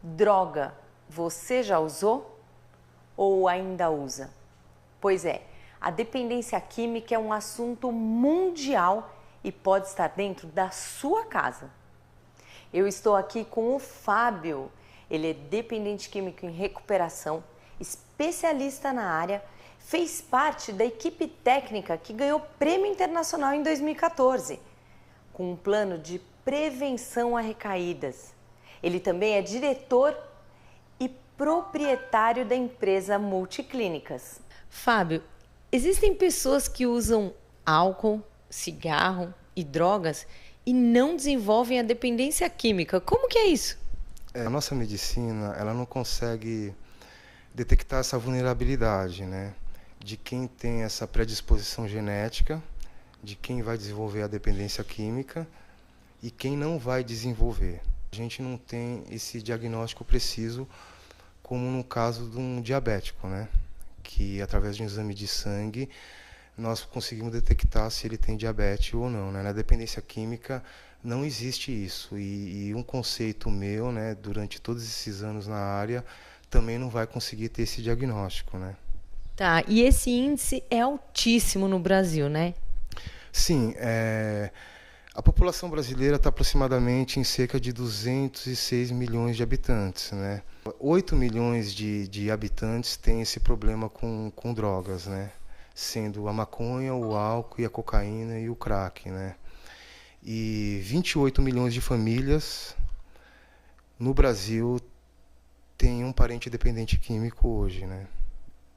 Droga, você já usou ou ainda usa? Pois é, a dependência química é um assunto mundial e pode estar dentro da sua casa. Eu estou aqui com o Fábio. Ele é dependente químico em recuperação, especialista na área, fez parte da equipe técnica que ganhou prêmio internacional em 2014, com um plano de prevenção a recaídas. Ele também é diretor e proprietário da empresa Multiclínicas. Fábio, existem pessoas que usam álcool, cigarro e drogas e não desenvolvem a dependência química. Como que é isso? A nossa medicina, ela não consegue detectar essa vulnerabilidade, né? De quem tem essa predisposição genética, de quem vai desenvolver a dependência química e quem não vai desenvolver. A gente não tem esse diagnóstico preciso, como no caso de um diabético, né? Que através de um exame de sangue nós conseguimos detectar se ele tem diabetes ou não, né? Na dependência química não existe isso, e um conceito meu, né, durante todos esses anos na área, também não vai conseguir ter esse diagnóstico, né? Tá, e esse índice é altíssimo no Brasil, né? Sim, a população brasileira está aproximadamente em cerca de 206 milhões de habitantes, né? 8 milhões de habitantes têm esse problema com drogas, né? Sendo a maconha, o álcool, e a cocaína e o crack, né? E 28 milhões de famílias no Brasil têm um parente dependente químico hoje, né?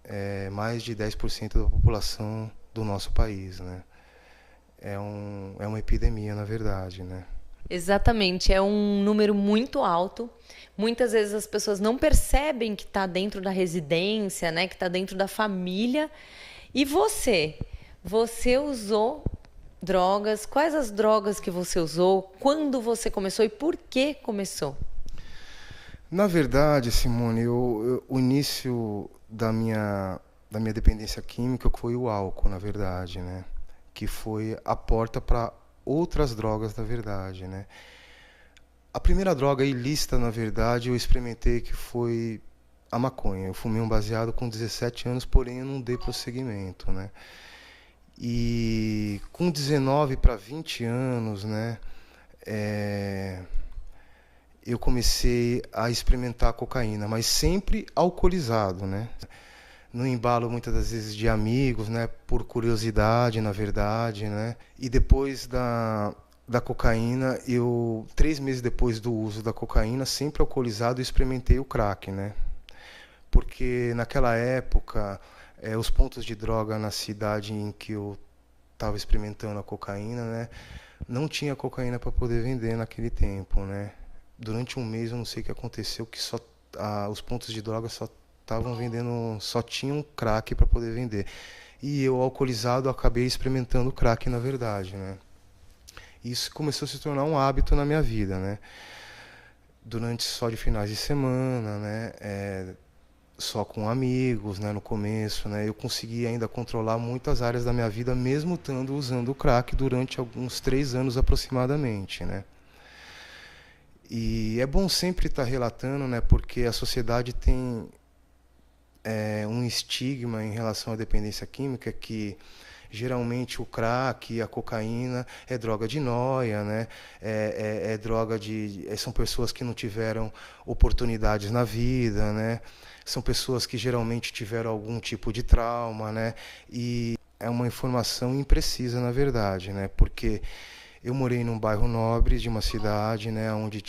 É mais de 10% da população do nosso país, né? É uma epidemia, na verdade, né? Exatamente, é um número muito alto. Muitas vezes as pessoas não percebem que está dentro da residência, né? Que está dentro da família. E você usou drogas? Quais as drogas que você usou? Quando você começou e por que começou? Na verdade, Simone, o início da minha dependência química foi o álcool, na verdade, né? Que foi a porta para outras drogas, na verdade, né? A primeira droga ilícita, na verdade, eu experimentei, que foi a maconha. Eu fumei um baseado com 17 anos, porém eu não dei prosseguimento, né? E com 19 para 20 anos, né, eu comecei a experimentar a cocaína, mas sempre alcoolizado, né? No embalo, muitas das vezes, de amigos, né, por curiosidade, na verdade, né? E depois da cocaína, 3 meses depois do uso da cocaína, sempre alcoolizado, eu experimentei o crack, né? Porque naquela época, os pontos de droga na cidade em que eu estava experimentando a cocaína, né, não tinha cocaína para poder vender naquele tempo, né? Durante um mês, eu não sei o que aconteceu, que os pontos de droga só estavam vendendo, só tinham crack para poder vender. E eu, alcoolizado, acabei experimentando crack, na verdade, né? Isso começou a se tornar um hábito na minha vida, né? Durante só de finais de semana, né? Só com amigos, né? No começo, né? Eu consegui ainda controlar muitas áreas da minha vida, mesmo estando usando o crack durante alguns 3 anos aproximadamente, né? E é bom sempre estar relatando, né? Porque a sociedade tem um estigma em relação à dependência química, que geralmente o crack e a cocaína é droga de nóia, né? Droga são pessoas que não tiveram oportunidades na vida, né? São pessoas que geralmente tiveram algum tipo de trauma, né? E é uma informação imprecisa, na verdade, né? Porque eu morei num bairro nobre de uma cidade, né? Onde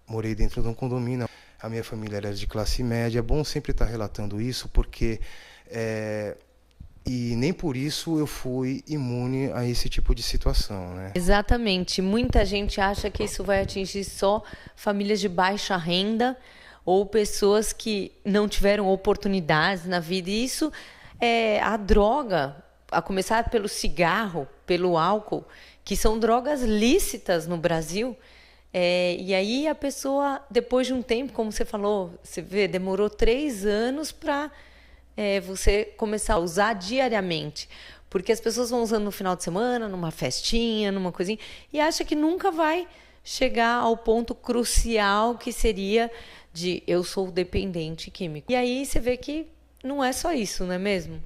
morei dentro de um condomínio. A minha família era de classe média. É bom sempre estar relatando isso, porque e nem por isso eu fui imune a esse tipo de situação, né? Exatamente. Muita gente acha que isso vai atingir só famílias de baixa renda ou pessoas que não tiveram oportunidades na vida. E isso a droga, a começar pelo cigarro, pelo álcool, que são drogas lícitas no Brasil. E aí a pessoa, depois de um tempo, como você falou, você vê, demorou 3 anos para você começar a usar diariamente. Porque as pessoas vão usando no final de semana, numa festinha, numa coisinha, e acha que nunca vai chegar ao ponto crucial que seria de eu sou dependente químico. E aí você vê que não é só isso, não é mesmo?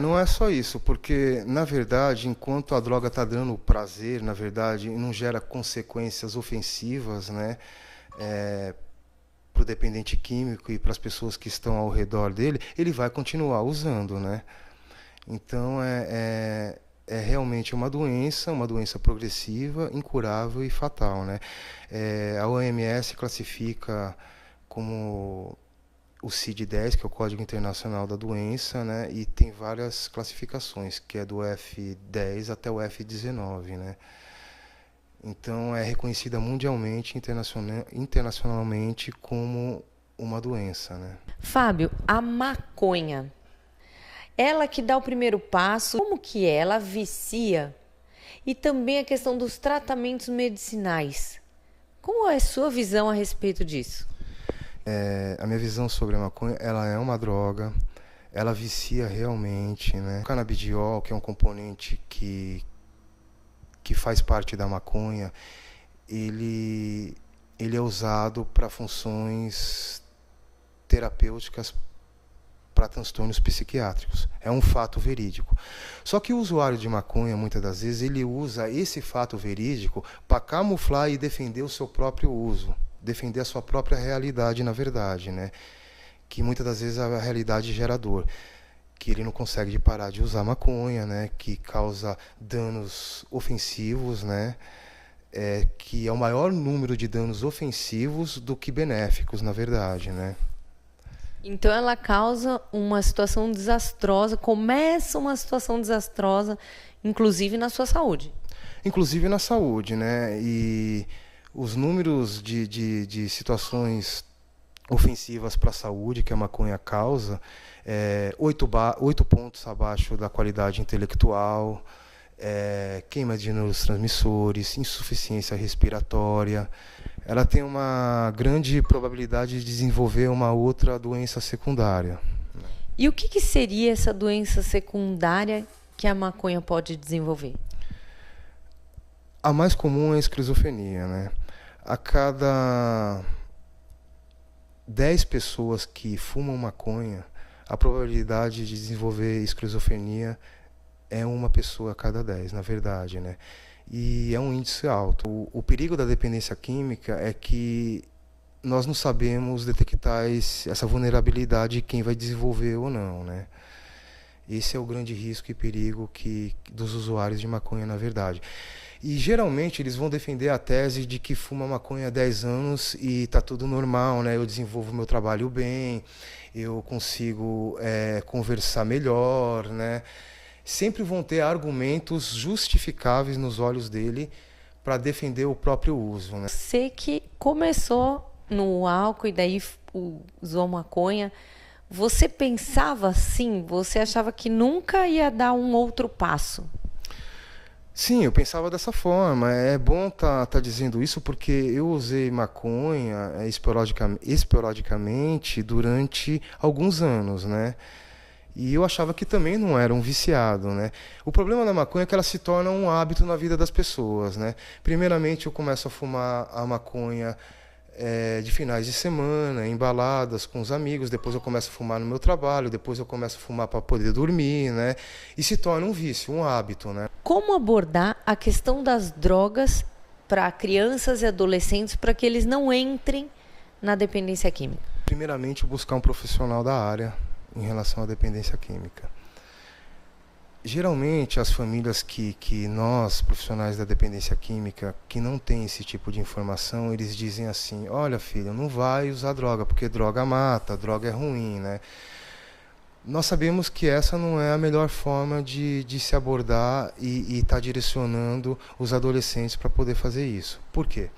Não é só isso, porque, na verdade, enquanto a droga está dando prazer, na verdade, não gera consequências ofensivas, né, para o dependente químico e para as pessoas que estão ao redor dele, ele vai continuar usando, né? Então, é realmente uma doença progressiva, incurável e fatal, né? A OMS classifica como o CID-10, que é o Código Internacional da Doença, né? E tem várias classificações, que é do F10 até o F19, né? Então é reconhecida mundialmente, internacionalmente como uma doença, né? Fábio, a maconha, ela que dá o primeiro passo, como que ela vicia? E também a questão dos tratamentos medicinais. Como é a sua visão a respeito disso? A minha visão sobre a maconha, ela é uma droga, ela vicia realmente, né? O canabidiol, que é um componente que faz parte da maconha, ele é usado para funções terapêuticas para transtornos psiquiátricos. É um fato verídico. Só que o usuário de maconha, muitas das vezes, ele usa esse fato verídico para camuflar e defender o seu próprio uso, defender a sua própria realidade, na verdade, né? Que muitas das vezes a realidade gera dor, que ele não consegue parar de usar maconha, né? Que causa danos ofensivos, né? Que é o maior número de danos ofensivos do que benéficos, na verdade, né? Então ela causa uma situação desastrosa, começa uma situação desastrosa, inclusive na sua saúde. Inclusive na saúde, né? E os números de situações ofensivas para a saúde que a maconha causa, 8 pontos abaixo da qualidade intelectual, queima de neurotransmissores, insuficiência respiratória. Ela tem uma grande probabilidade de desenvolver uma outra doença secundária. E o que seria essa doença secundária que a maconha pode desenvolver? A mais comum é a esquizofrenia, né? A cada 10 pessoas que fumam maconha, a probabilidade de desenvolver esquizofrenia é uma pessoa a cada 10, na verdade, né? E é um índice alto. O perigo da dependência química é que nós não sabemos detectar essa vulnerabilidade de quem vai desenvolver ou não, né? Esse é o grande risco e perigo dos usuários de maconha, na verdade. E geralmente eles vão defender a tese de que fuma maconha há 10 anos e está tudo normal, né? Eu desenvolvo meu trabalho bem, eu consigo conversar melhor, né? Sempre vão ter argumentos justificáveis nos olhos dele para defender o próprio uso, né? Você que começou no álcool e daí usou maconha, você pensava assim? Você achava que nunca ia dar um outro passo? Sim, eu pensava dessa forma. É bom tá dizendo isso porque eu usei maconha esporadicamente durante alguns anos, né? E eu achava que também não era um viciado, né? O problema da maconha é que ela se torna um hábito na vida das pessoas, né? Primeiramente, eu começo a fumar a maconha de finais de semana, em baladas com os amigos. Depois eu começo a fumar no meu trabalho. Depois eu começo a fumar para poder dormir, né? E se torna um vício, um hábito, né? Como abordar a questão das drogas para crianças e adolescentes para que eles não entrem na dependência química? Primeiramente, buscar um profissional da área em relação à dependência química. Geralmente, as famílias que nós, profissionais da dependência química, que não tem esse tipo de informação, eles dizem assim: olha, filho, não vai usar droga, porque droga mata, droga é ruim, né? Nós sabemos que essa não é a melhor forma de se abordar e estar direcionando os adolescentes para poder fazer isso. Por quê?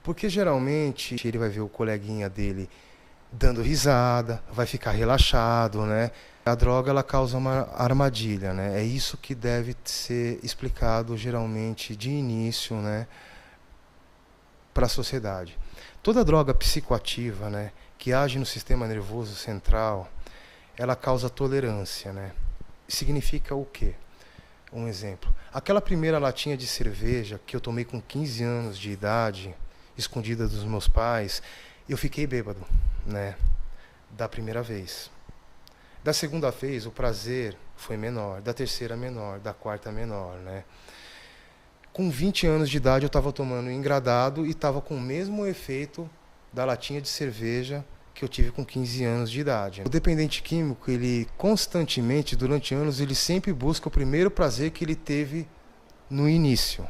Porque geralmente ele vai ver o coleguinha dele dando risada, vai ficar relaxado, né? A droga, ela causa uma armadilha, né? É isso que deve ser explicado geralmente de início, né, para a sociedade. Toda droga psicoativa, né, que age no sistema nervoso central, ela causa tolerância, né? Significa o quê? Um exemplo. Aquela primeira latinha de cerveja que eu tomei com 15 anos de idade, escondida dos meus pais, eu fiquei bêbado, né? Da primeira vez. Da segunda vez, o prazer foi menor. Da terceira, menor. Da quarta, menor, né? Com 20 anos de idade, eu estava tomando engradado e estava com o mesmo efeito da latinha de cerveja que eu tive com 15 anos de idade. O dependente químico, ele constantemente, durante anos, ele sempre busca o primeiro prazer que ele teve no início,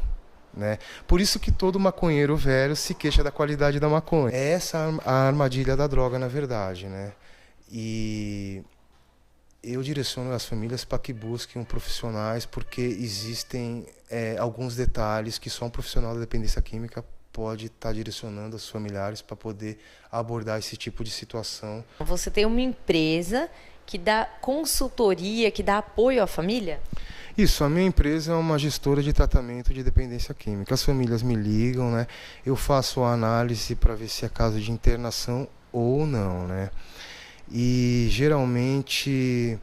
né? Por isso que todo maconheiro velho se queixa da qualidade da maconha. É essa a armadilha da droga, na verdade, né? E eu direciono as famílias para que busquem profissionais, porque existem alguns detalhes que só um profissional da dependência química pode estar direcionando os familiares para poder abordar esse tipo de situação. Você tem uma empresa que dá consultoria, que dá apoio à família? Isso, a minha empresa é uma gestora de tratamento de dependência química. As famílias me ligam, né? Eu faço a análise para ver se é caso de internação ou não, né? E geralmente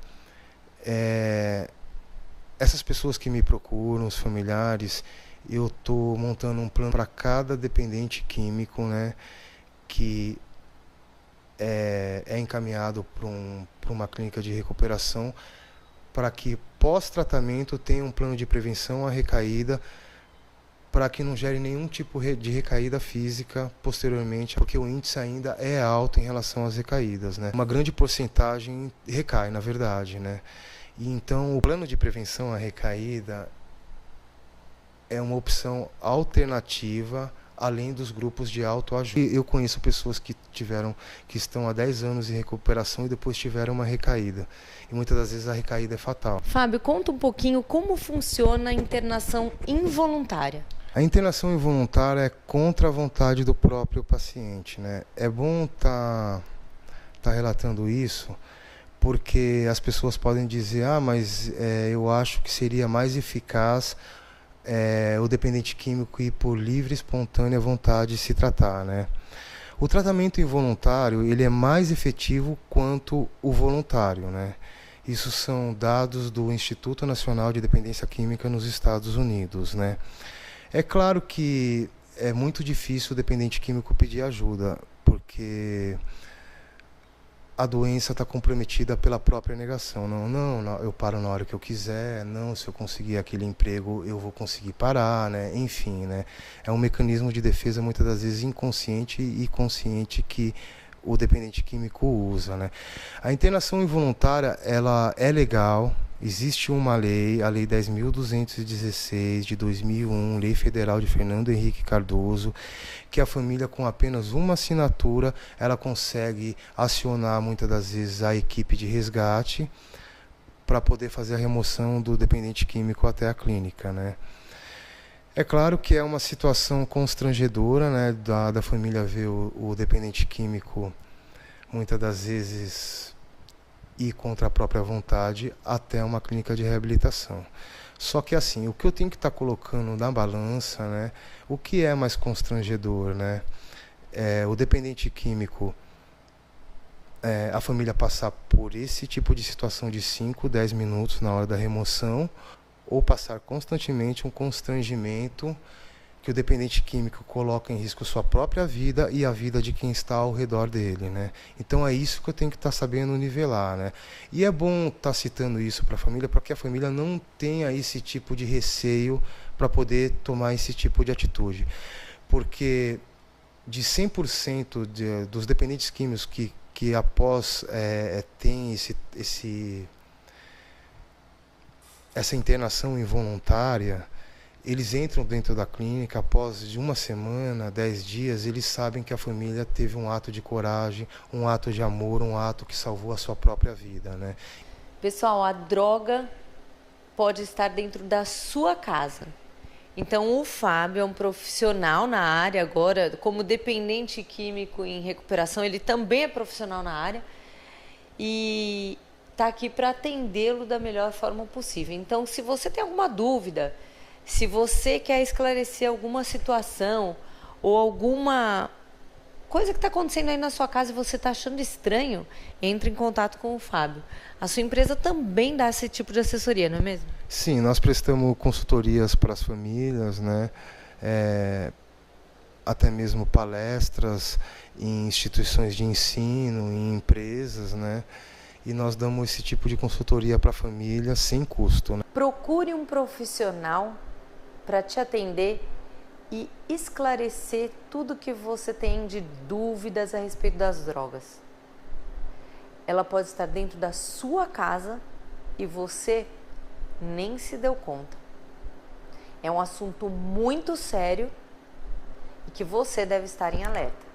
essas pessoas que me procuram, os familiares, eu estou montando um plano para cada dependente químico, né, que é encaminhado para uma clínica de recuperação, para que pós-tratamento tenha um plano de prevenção à recaída, para que não gere nenhum tipo de recaída física posteriormente, porque o índice ainda é alto em relação às recaídas, né? Uma grande porcentagem recai, na verdade, né? E então o plano de prevenção à recaída é uma opção alternativa além dos grupos de autoajuda. Eu conheço pessoas que estão há 10 anos em recuperação e depois tiveram uma recaída. E muitas das vezes a recaída é fatal. Fábio, conta um pouquinho como funciona a internação involuntária. A internação involuntária é contra a vontade do próprio paciente, né? É bom tá relatando isso, porque as pessoas podem dizer, mas eu acho que seria mais eficaz o dependente químico ir por livre e espontânea vontade se tratar, né? O tratamento involuntário, ele é mais efetivo quanto o voluntário, né? Isso são dados do Instituto Nacional de Dependência Química nos Estados Unidos, né? É claro que é muito difícil o dependente químico pedir ajuda, porque a doença está comprometida pela própria negação. Não, eu paro na hora que eu quiser, não, se eu conseguir aquele emprego eu vou conseguir parar, né? Enfim, né? É um mecanismo de defesa muitas das vezes inconsciente e consciente que o dependente químico usa, né? A internação involuntária, ela é legal. Existe uma lei, a Lei 10.216 de 2001, Lei Federal de Fernando Henrique Cardoso, que a família com apenas uma assinatura, ela consegue acionar muitas das vezes a equipe de resgate para poder fazer a remoção do dependente químico até a clínica, né? É claro que é uma situação constrangedora, né, da família ver o dependente químico muitas das vezes ir contra a própria vontade até uma clínica de reabilitação. Só que assim, o que eu tenho que estar colocando na balança, né, o que é mais constrangedor, né, o dependente químico, a família passar por esse tipo de situação de 5, 10 minutos na hora da remoção, ou passar constantemente um constrangimento que o dependente químico coloca em risco sua própria vida e a vida de quem está ao redor dele, né? Então é isso que eu tenho que estar sabendo nivelar, né? E é bom estar citando isso para a família, para que a família não tenha esse tipo de receio para poder tomar esse tipo de atitude. Porque de 100% dos dependentes químicos que após tem essa internação involuntária, eles entram dentro da clínica, após de uma semana, 10 dias, eles sabem que a família teve um ato de coragem, um ato de amor, um ato que salvou a sua própria vida, né? Pessoal, a droga pode estar dentro da sua casa. Então, o Fábio é um profissional na área agora, como dependente químico em recuperação, ele também é profissional na área e está aqui para atendê-lo da melhor forma possível. Então, se você tem alguma dúvida, se você quer esclarecer alguma situação ou alguma coisa que está acontecendo aí na sua casa e você está achando estranho, entre em contato com o Fábio. A sua empresa também dá esse tipo de assessoria, não é mesmo? Sim, nós prestamos consultorias para as famílias, né? Até mesmo palestras em instituições de ensino, em empresas, né? E nós damos esse tipo de consultoria para a família sem custo, né? Procure um profissional para te atender e esclarecer tudo que você tem de dúvidas a respeito das drogas. Ela pode estar dentro da sua casa e você nem se deu conta. É um assunto muito sério e que você deve estar em alerta.